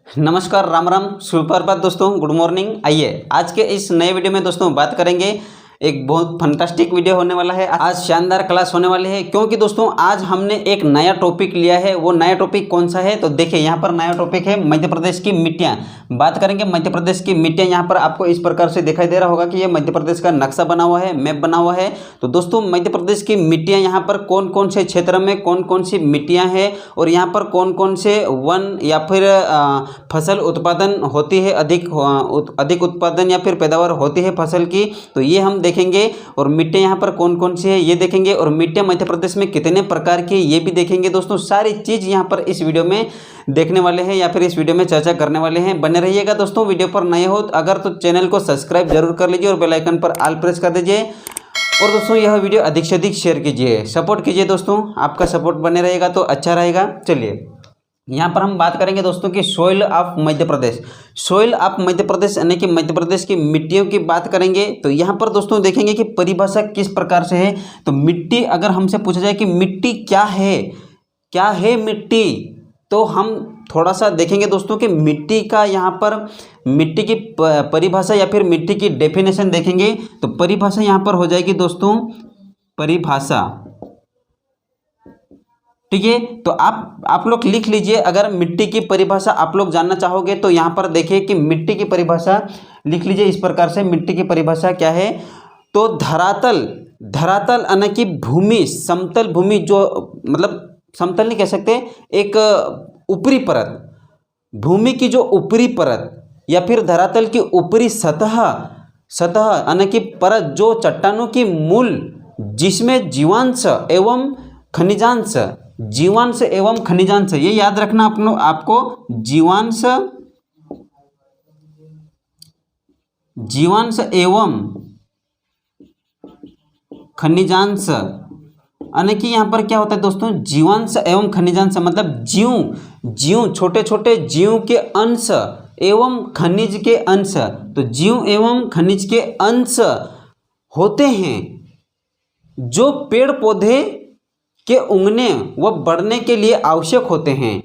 नमस्कार, राम राम, सुप्रभात दोस्तों, गुड मॉर्निंग। आइए आज के इस नए वीडियो में दोस्तों बात करेंगे। एक बहुत फंटास्टिक वीडियो होने वाला है। आज शानदार क्लास होने वाली है, क्योंकि दोस्तों आज हमने एक नया टॉपिक लिया है। वो नया टॉपिक कौन सा है तो देखिए, यहाँ पर नया टॉपिक है मध्य प्रदेश की मिट्टियाँ। बात करेंगे मध्य प्रदेश की मिट्टियाँ। यहाँ पर आपको इस प्रकार से दिखाई दे रहा होगा कि ये मध्य प्रदेश का नक्शा बना हुआ है, मैप बना हुआ है। तो दोस्तों मध्य प्रदेश की मिट्टियाँ, यहाँ पर कौन कौन से क्षेत्र में कौन कौन सी मिट्टियाँ हैं और यहाँ पर कौन कौन से वन या फिर फसल उत्पादन होती है, अधिक उत्पादन या फिर पैदावार होती है फसल की, तो ये हम देखेंगे। और मिट्टियाँ यहाँ पर कौन कौन सी है ये देखेंगे, और मिट्टियाँ मध्य प्रदेश में कितने प्रकार की ये भी देखेंगे। दोस्तों सारी चीज़ यहाँ पर इस वीडियो में देखने वाले हैं या फिर इस वीडियो में चर्चा करने वाले हैं। बने रहिएगा दोस्तों। वीडियो पर नए हो अगर तो चैनल को सब्सक्राइब जरूर कर लीजिए और बेल आइकन पर ऑल प्रेस कर दीजिए। और दोस्तों यह वीडियो अधिक से अधिक शेयर कीजिए, सपोर्ट कीजिए दोस्तों। आपका सपोर्ट बने रहेगा तो अच्छा रहेगा। चलिए यहाँ पर हम बात करेंगे दोस्तों कि soil of Madhya Pradesh. Soil of Madhya Pradesh यानी कि मध्य प्रदेश की मिट्टियों की बात करेंगे। तो यहाँ पर दोस्तों देखेंगे कि परिभाषा किस प्रकार से है। तो मिट्टी अगर हमसे पूछा जाए कि मिट्टी क्या है मिट्टी, तो हम थोड़ा सा देखेंगे दोस्तों कि मिट्टी का यहाँ पर मिट्टी की परिभाषा या फिर मिट्टी की डेफिनेशन देखेंगे। तो परिभाषा यहाँ पर हो जाएगी दोस्तों परिभाषा, ठीक है। तो आप लोग लिख लीजिए। अगर मिट्टी की परिभाषा आप लोग जानना चाहोगे तो यहाँ पर देखिए कि मिट्टी की परिभाषा लिख लीजिए इस प्रकार से। मिट्टी की परिभाषा क्या है तो धरातल यानी कि भूमि, समतल भूमि, जो मतलब समतल नहीं कह सकते, एक ऊपरी परत, भूमि की जो ऊपरी परत या फिर धरातल की ऊपरी सतह यानी कि परत, जो चट्टानों की मूल, जिसमें जीवांश एवं खनिजांश, ये याद रखना आपको, जीवांश एवं खनिजांश, यानी कि यहाँ पर क्या होता है दोस्तों, जीवांश एवं खनिजांश मतलब जीव छोटे छोटे जीव के अंश एवं खनिज के अंश। तो जीव एवं खनिज के अंश होते हैं जो पेड़ पौधे के उगने व बढ़ने के लिए आवश्यक होते हैं।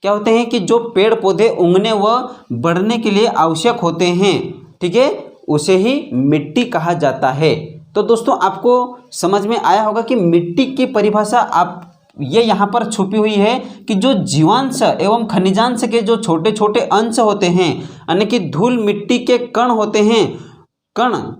क्या होते हैं कि जो पेड़ पौधे उगने व बढ़ने के लिए आवश्यक होते हैं, ठीक है, उसे ही मिट्टी कहा जाता है। तो दोस्तों आपको समझ में आया होगा कि मिट्टी की परिभाषा ये यहाँ पर छुपी हुई है कि जो जीवांश एवं खनिजांश के जो छोटे छोटे अंश होते हैं, यानी कि धूल मिट्टी के कण होते हैं,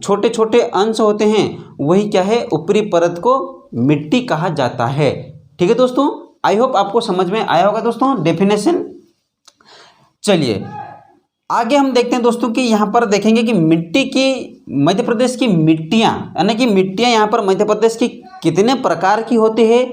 छोटे छोटे अंश होते हैं, वही क्या है, ऊपरी परत को मिट्टी कहा जाता है। ठीक है दोस्तों, आई होप आपको समझ में आया होगा दोस्तों डेफिनेशन। चलिए आगे हम देखते हैं दोस्तों कि यहाँ पर देखेंगे कि मिट्टी की, मध्य प्रदेश की मिट्टियाँ, यानी कि मिट्टियाँ यहाँ पर मध्य प्रदेश की कितने प्रकार की होती है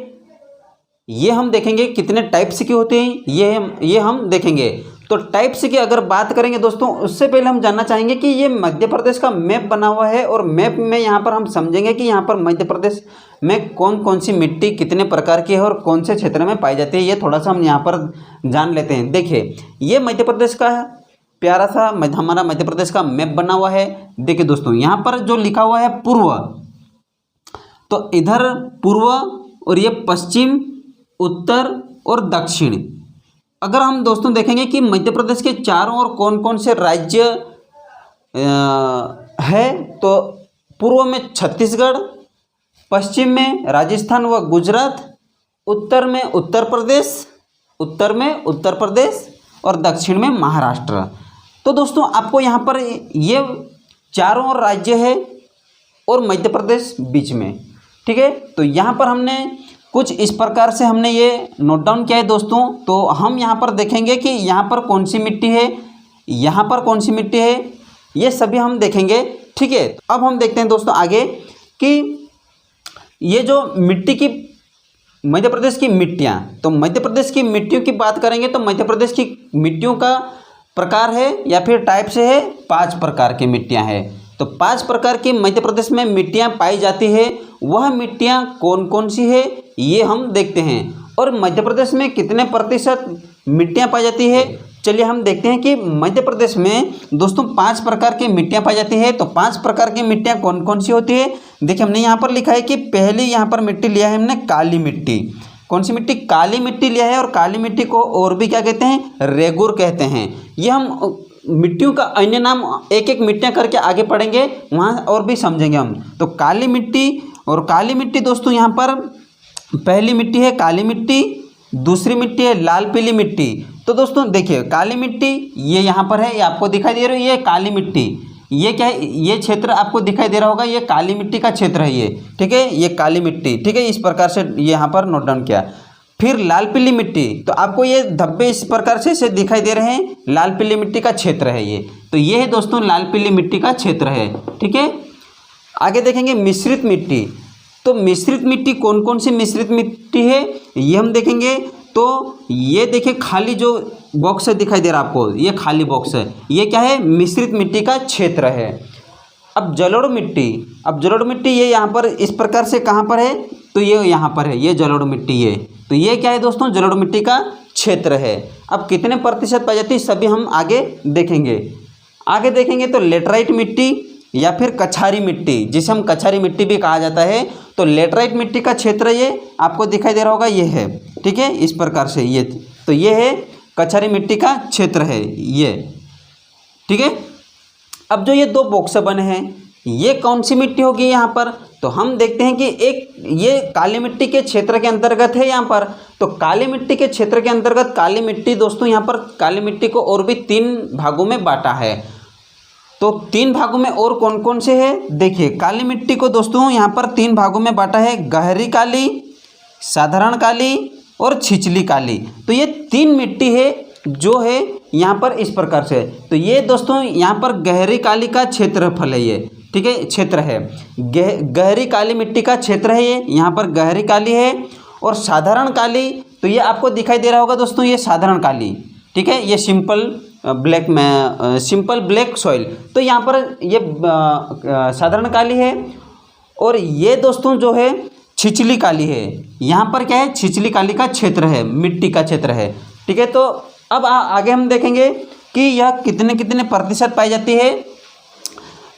ये हम देखेंगे, कितने टाइप्स की होती हैं ये हम देखेंगे। तो टाइप्स की अगर बात करेंगे दोस्तों, उससे पहले हम जानना चाहेंगे कि ये मध्य प्रदेश का मैप बना हुआ है, और मैप में यहाँ पर हम समझेंगे कि यहाँ पर मध्य प्रदेश में कौन कौन सी मिट्टी कितने प्रकार की है और कौन से क्षेत्र में पाई जाती है, ये थोड़ा सा हम यहाँ पर जान लेते हैं। देखिए ये मध्य प्रदेश का प्यारा सा हमारा मध्य प्रदेश का मैप बना हुआ है। देखिए दोस्तों यहाँ पर जो लिखा हुआ है पूर्व, तो इधर पूर्व और ये पश्चिम, उत्तर और दक्षिण। अगर हम दोस्तों देखेंगे कि मध्य प्रदेश के चारों ओर कौन कौन से राज्य है, तो पूर्व में छत्तीसगढ़, पश्चिम में राजस्थान व गुजरात, उत्तर में उत्तर प्रदेश और दक्षिण में महाराष्ट्र। तो दोस्तों आपको यहाँ पर ये चारों ओर राज्य है और मध्य प्रदेश बीच में, ठीक है। तो यहाँ पर हमने कुछ इस प्रकार से हमने ये नोट डाउन किया है दोस्तों। तो हम यहाँ पर देखेंगे कि यहाँ पर कौन सी मिट्टी है, यहाँ पर कौन सी मिट्टी है, ये सभी हम देखेंगे, ठीक है। अब हम देखते हैं दोस्तों आगे कि ये जो मिट्टी की मध्य प्रदेश की मिट्टियाँ, तो मध्य प्रदेश की मिट्टियों की बात करेंगे तो मध्य प्रदेश की मिट्टियों का प्रकार है या फिर टाइप से है, 5 प्रकार की मिट्टियाँ हैं। तो 5 प्रकार की मध्य प्रदेश में मिट्टियाँ पाई जाती है। वह मिट्टियाँ कौन कौन सी है ये हम देखते हैं, और मध्य प्रदेश में कितने प्रतिशत मिट्टियाँ पाई जाती है। चलिए हम देखते हैं कि मध्य प्रदेश में दोस्तों 5 प्रकार की मिट्टियाँ पाई जाती है। तो 5 प्रकार की मिट्टियाँ कौन कौन सी होती है, देखिए हमने यहाँ पर लिखा है कि पहली यहाँ पर मिट्टी लिया है हमने काली मिट्टी। कौन सी मिट्टी, काली मिट्टी लिया है। और काली मिट्टी को और भी क्या कहते हैं, रेगुर कहते हैं। ये हम मिट्टियों का अन्य नाम एक एक मिट्टियाँ करके आगे पढ़ेंगे, वहाँ और भी समझेंगे हम। तो काली मिट्टी, और काली मिट्टी दोस्तों यहाँ पर पहली मिट्टी है काली मिट्टी, दूसरी मिट्टी है लाल पीली मिट्टी। तो दोस्तों देखिए काली मिट्टी ये यहाँ पर है, ये आपको दिखाई दे रही है, ये काली मिट्टी, ये क्या है, ये क्षेत्र आपको दिखाई दे रहा होगा, ये काली मिट्टी का क्षेत्र है ये, ठीक है, ये काली मिट्टी, ठीक है, इस प्रकार से ये यहाँ पर नोट डाउन किया। फिर लाल पीली मिट्टी, तो आपको ये धब्बे इस प्रकार से दिखाई दे रहे हैं, लाल पीली मिट्टी का क्षेत्र है ये। तो ये है दोस्तों लाल पीली मिट्टी का क्षेत्र है, ठीक है। आगे देखेंगे मिश्रित मिट्टी। तो मिश्रित मिट्टी कौन कौन सी मिश्रित मिट्टी है ये हम देखेंगे। तो ये देखिए खाली जो बॉक्स है दिखाई दे रहा है आपको, ये खाली बॉक्स है, ये क्या है, मिश्रित मिट्टी का क्षेत्र है। अब जलोढ़ मिट्टी, अब जलोढ़ मिट्टी ये यहाँ पर इस प्रकार से कहाँ पर है, तो ये यहाँ पर है, ये जलोढ़ मिट्टी है। तो ये क्या है दोस्तों, जलोढ़ मिट्टी का क्षेत्र है। अब कितने प्रतिशत पाई जाती है सभी हम आगे देखेंगे। आगे देखेंगे तो लेटराइट मिट्टी या फिर कछारी मिट्टी, जिसे हम कछारी मिट्टी भी कहा जाता है। तो लेटराइट मिट्टी का क्षेत्र ये आपको दिखाई दे रहा होगा, ये है, ठीक है, इस प्रकार से ये, तो ये है कछारी मिट्टी का क्षेत्र है ये, ठीक है। अब जो ये दो बॉक्स बने हैं, ये कौन सी मिट्टी होगी यहाँ पर, तो हम देखते हैं कि एक ये काली मिट्टी के क्षेत्र के अंतर्गत है यहाँ पर। तो काली मिट्टी के क्षेत्र के अंतर्गत काली मिट्टी दोस्तों यहाँ पर काली मिट्टी को और भी 3 भागों में बांटा है। तो 3 भागों में और कौन कौन से है, देखिए काली मिट्टी को दोस्तों यहाँ पर 3 भागों में बांटा है, गहरी काली, साधारण काली और छिछली काली। तो ये 3 मिट्टी है जो है यहाँ पर इस प्रकार से। तो ये दोस्तों यहाँ पर गहरी काली का क्षेत्रफल है ये, ठीक है, क्षेत्र है, गहरी काली मिट्टी का क्षेत्र है ये, यहाँ पर गहरी काली है। और साधारण काली, तो ये आपको दिखाई दे रहा होगा दोस्तों, ये साधारण काली, ठीक है, ये सिंपल ब्लैक में सिंपल ब्लैक सॉइल। तो यहाँ पर ये साधारण काली है। और ये दोस्तों जो है छिछली काली है, यहाँ पर क्या है, छिछली काली का क्षेत्र है, मिट्टी का क्षेत्र है, ठीक है। तो अब आगे हम देखेंगे कि यह कितने कितने प्रतिशत पाई जाती है।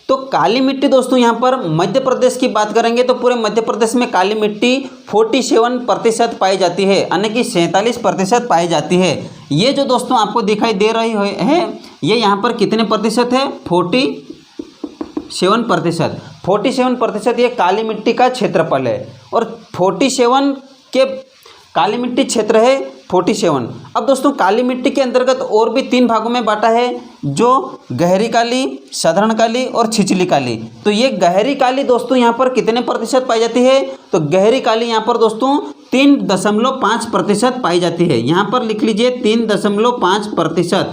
तो काली मिट्टी दोस्तों यहाँ पर मध्य प्रदेश की बात करेंगे तो पूरे मध्य प्रदेश में काली मिट्टी 47% पाई जाती है, यानी कि 47% पाई जाती है। ये जो दोस्तों आपको दिखाई दे रही है, ये यहाँ पर कितने प्रतिशत है, 47%। 47% ये काली मिट्टी का क्षेत्रफल है। और 47 के काली मिट्टी क्षेत्र है 47। अब दोस्तों काली मिट्टी के अंतर्गत और भी 3 भागों में बांटा है, जो गहरी काली, साधारण काली और छिछली काली। तो ये गहरी काली दोस्तों यहाँ पर कितने प्रतिशत पाई जाती है, तो गहरी काली यहाँ पर दोस्तों 3.5% पाई जाती है। यहाँ पर लिख लीजिए 3.5%,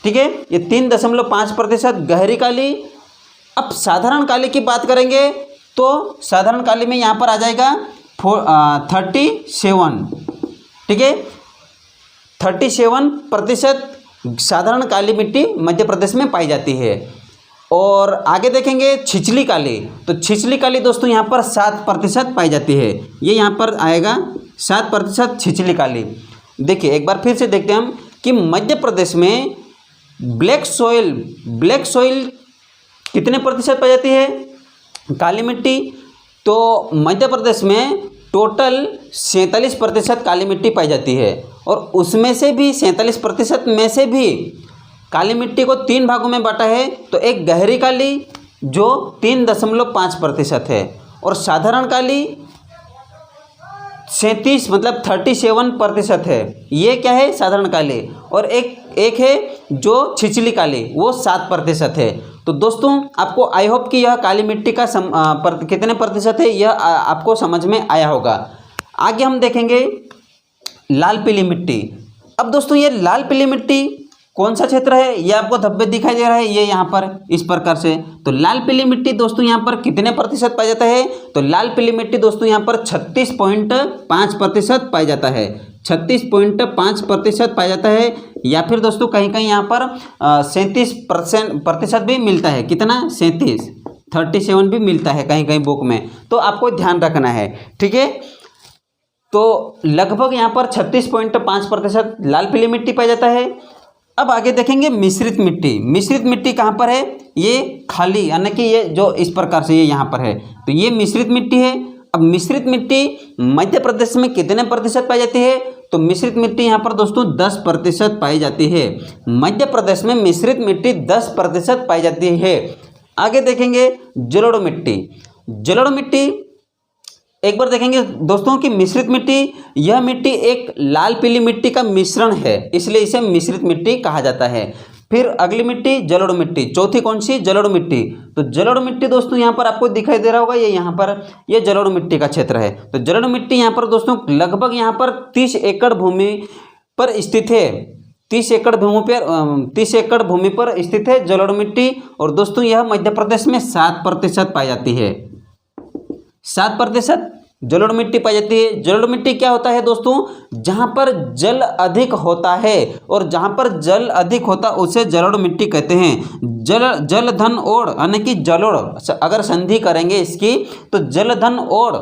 ठीक है, ये 3.5% गहरी काली। अब साधारण काली की बात करेंगे तो साधारण काली में यहाँ पर आ जाएगा 37, ठीक है, 37% साधारण काली मिट्टी मध्य प्रदेश में पाई जाती है। और आगे देखेंगे छिछली काली, तो छिछली काली दोस्तों यहाँ पर 7% पाई जाती है। ये यहाँ पर आएगा 7% छिछली काली। देखिए एक बार फिर से देखते हैं हम कि मध्य प्रदेश में ब्लैक सॉइल कितने प्रतिशत पाई जाती है, काली मिट्टी। तो मध्य प्रदेश में टोटल 47% काली मिट्टी पाई जाती है। और उसमें से भी 47% में से भी काली मिट्टी को 3 भागों में बांटा है। तो एक गहरी काली जो 3.5% है, और साधारण काली 37 मतलब 37% है, ये क्या है, साधारण काली। और एक है जो छिछली काली, वो 7% है। तो दोस्तों आपको आई होप कि यह काली मिट्टी का कितने प्रतिशत है यह आपको समझ में आया होगा। आगे हम देखेंगे लाल पीली मिट्टी। अब दोस्तों ये लाल पीली मिट्टी कौन सा क्षेत्र है, ये आपको धब्बे दिखाई दे रहा है, ये यहाँ पर इस प्रकार से। तो लाल पीली मिट्टी दोस्तों यहाँ पर कितने प्रतिशत पाया जाता है, तो लाल पीली मिट्टी दोस्तों यहाँ पर 36.5% पाया जाता है, 36.5% पाया जाता है। या फिर दोस्तों कहीं कहीं यहाँ पर 37% भी मिलता है, कितना, 37 भी मिलता है कहीं कहीं बुक में, तो आपको ध्यान रखना है, ठीक है। तो लगभग यहाँ पर 36.5% लाल पीली मिट्टी पाया जाता है। अब आगे देखेंगे मिश्रित मिट्टी। मिश्रित मिट्टी कहाँ पर है, ये खाली, यानी कि ये जो इस प्रकार से ये यहाँ पर है, तो ये मिश्रित मिट्टी है। अब मिश्रित मिट्टी मध्य प्रदेश में कितने प्रतिशत पाई जाती है? तो मिश्रित मिट्टी यहाँ पर दोस्तों 10% पाई जाती है। मध्य प्रदेश में मिश्रित मिट्टी 10% पाई जाती है। आगे देखेंगे जलोढ़ मिट्टी। जलोढ़ मिट्टी एक बार देखेंगे दोस्तों कि मिश्रित मिट्टी, यह मिट्टी एक लाल पीली मिट्टी का मिश्रण है, इसलिए इसे मिश्रित मिट्टी कहा जाता है। फिर अगली मिट्टी जलोढ़ मिट्टी, चौथी कौन सी? जलोढ़ मिट्टी। तो जलोढ़ मिट्टी दोस्तों यहाँ पर आपको दिखाई दे रहा होगा, ये यहाँ पर ये जलोढ़ मिट्टी का क्षेत्र है। तो जलोढ़ मिट्टी यहाँ पर दोस्तों लगभग यहाँ पर 30 एकड़ भूमि पर स्थित है। 30 एकड़ भूमि पर स्थित है जलोढ़ मिट्टी। और दोस्तों यह मध्य प्रदेश में 7% पाई जाती है। 7% जलोढ़ मिट्टी पाई जाती है। जलोढ़ मिट्टी क्या होता है दोस्तों? जहां पर जल अधिक होता है, और जहां पर जल अधिक होता उसे जलोढ़ मिट्टी कहते हैं। जल धन ओढ़ यानी कि जलोढ़, अगर संधि करेंगे इसकी तो जल धन ओढ़,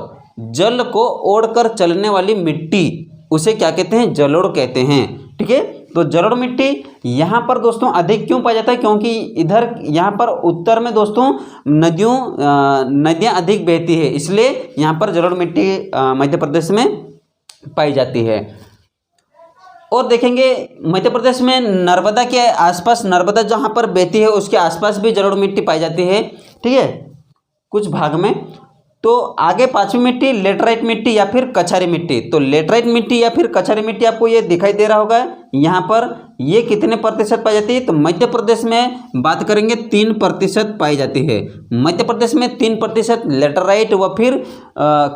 जल को ओढ़ कर चलने वाली मिट्टी उसे क्या कहते हैं? जलोढ़ कहते हैं। ठीक है, तो जलोढ़ मिट्टी यहाँ पर दोस्तों अधिक क्यों पाया जाता है? क्योंकि इधर यहाँ पर उत्तर में दोस्तों नदियाँ अधिक बहती है, इसलिए यहाँ पर जलोढ़ मिट्टी मध्य प्रदेश में पाई जाती है। और देखेंगे मध्य प्रदेश में नर्मदा के आसपास, नर्मदा जहाँ पर बहती है उसके आसपास भी जलोढ़ मिट्टी पाई जाती है। ठीक है, कुछ भाग में। तो आगे पांचवी मिट्टी लेटराइट मिट्टी या फिर कछारी मिट्टी। तो लेटराइट मिट्टी या फिर कछारी मिट्टी आपको ये दिखाई दे रहा होगा यहाँ पर, ये कितने प्रतिशत पाई जाती है? तो मध्य प्रदेश में बात करेंगे 3% पाई जाती है। मध्य प्रदेश में 3% लेटराइट व फिर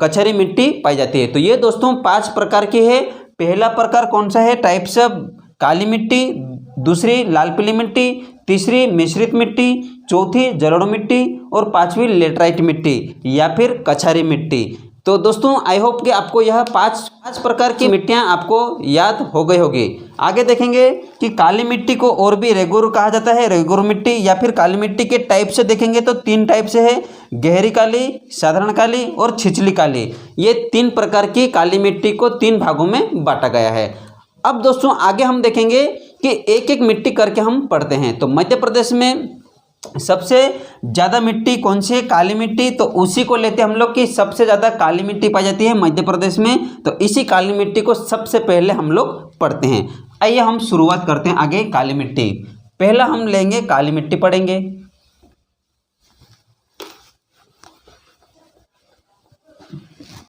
कछारी मिट्टी पाई जाती है। तो ये दोस्तों 5 प्रकार की है। पहला प्रकार कौन सा है? टाइप्स ऑफ काली मिट्टी, दूसरी लाल पीली मिट्टी, तीसरी मिश्रित मिट्टी, चौथी जलोढ़ मिट्टी और पांचवी लेटराइट मिट्टी या फिर कछारी मिट्टी। तो दोस्तों आई होप कि आपको यह पांच प्रकार की मिट्टियां आपको याद हो गई होगी। आगे देखेंगे कि काली मिट्टी को और भी रेगुर कहा जाता है। रेगुर मिट्टी या फिर काली मिट्टी के टाइप से देखेंगे तो 3 टाइप से है, गहरी काली, साधारण काली और छिछली काली। ये 3 प्रकार की काली मिट्टी को 3 भागों में बांटा गया है। अब दोस्तों आगे हम देखेंगे कि एक एक मिट्टी करके हम पढ़ते हैं। तो मध्य प्रदेश में सबसे ज़्यादा मिट्टी कौन सी है? काली मिट्टी। तो उसी को लेते हम लोग कि सबसे ज़्यादा काली मिट्टी पाई जाती है मध्य प्रदेश में। तो इसी काली मिट्टी को सबसे पहले हम लोग पढ़ते हैं। आइए हम शुरुआत करते हैं आगे काली मिट्टी। पहला हम लेंगे काली मिट्टी पढ़ेंगे।